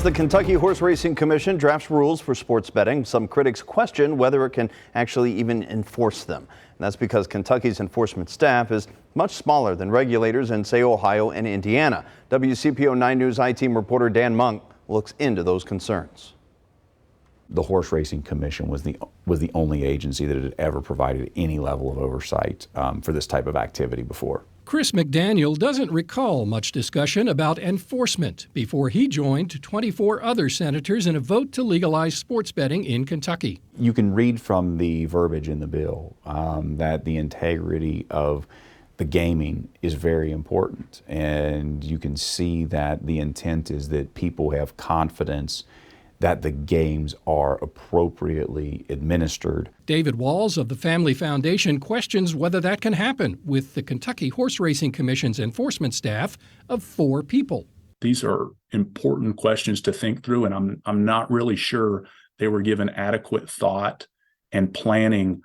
the Kentucky Horse Racing Commission drafts rules for sports betting, some critics question whether it can actually even enforce them. And that's because Kentucky's enforcement staff is much smaller than regulators in, say, Ohio and Indiana. WCPO 9 News I-Team reporter Dan Monk looks into those concerns. The Horse Racing Commission was the only agency that had ever provided any level of oversight for this type of activity before. Chris McDaniel doesn't recall much discussion about enforcement before he joined 24 other senators in a vote to legalize sports betting in Kentucky. You can read from the verbiage in the bill that the integrity of the gaming is very important, and you can see that the intent is that people have confidence that the games are appropriately administered. David Walls of the Family Foundation questions whether that can happen with the Kentucky Horse Racing Commission's enforcement staff of 4 people. These are important questions to think through, and I'm not really sure they were given adequate thought and planning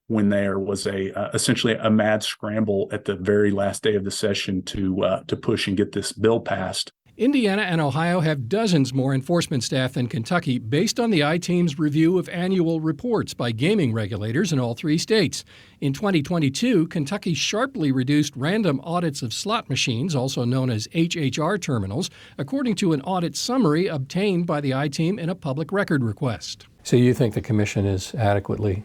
when there was essentially a mad scramble at the very last day of the session to push and get this bill passed. Indiana and Ohio have dozens more enforcement staff than Kentucky based on the I-Team's review of annual reports by gaming regulators in all 3 states. In 2022, Kentucky sharply reduced random audits of slot machines, also known as HHR terminals, according to an audit summary obtained by the I-Team in a public record request. So you think the commission is adequately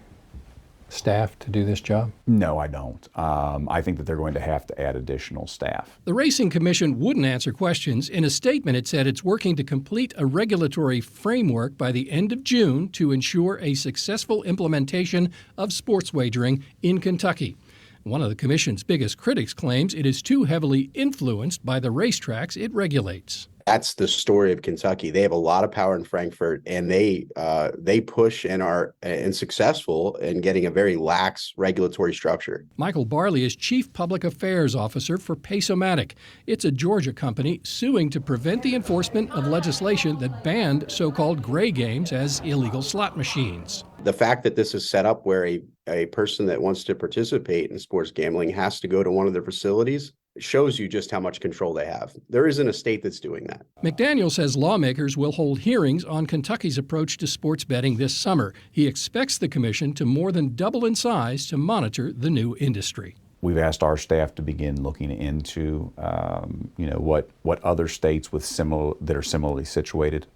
staff to do this job? No, I don't. I think that they're going to have to add additional staff. The Racing Commission wouldn't answer questions. In a statement, it said it's working to complete a regulatory framework by the end of June to ensure a successful implementation of sports wagering in Kentucky. One of the Commission's biggest critics claims it is too heavily influenced by the racetracks it regulates. That's the story of Kentucky. They have a lot of power in Frankfort, and they push and are successful in getting a very lax regulatory structure. Michael Barley is Chief Public Affairs Officer for Pace-O-Matic. It's a Georgia company suing to prevent the enforcement of legislation that banned so-called gray games as illegal slot machines. The fact that this is set up where a person that wants to participate in sports gambling has to go to one of their facilities shows you just how much control they have. There isn't a state that's doing that. McDaniel says lawmakers will hold hearings on Kentucky's approach to sports betting this summer. He expects the commission to more than double in size to monitor the new industry. We've asked our staff to begin looking into, what other states that are similarly situated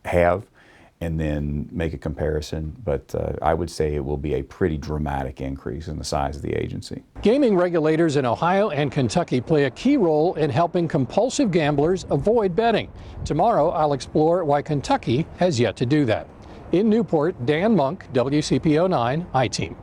have, and then make a comparison. But I would say it will be a pretty dramatic increase in the size of the agency. Gaming regulators in Ohio and Kentucky play a key role in helping compulsive gamblers avoid betting. Tomorrow, I'll explore why Kentucky has yet to do that. In Newport, Dan Monk, WCPO 9 I-Team.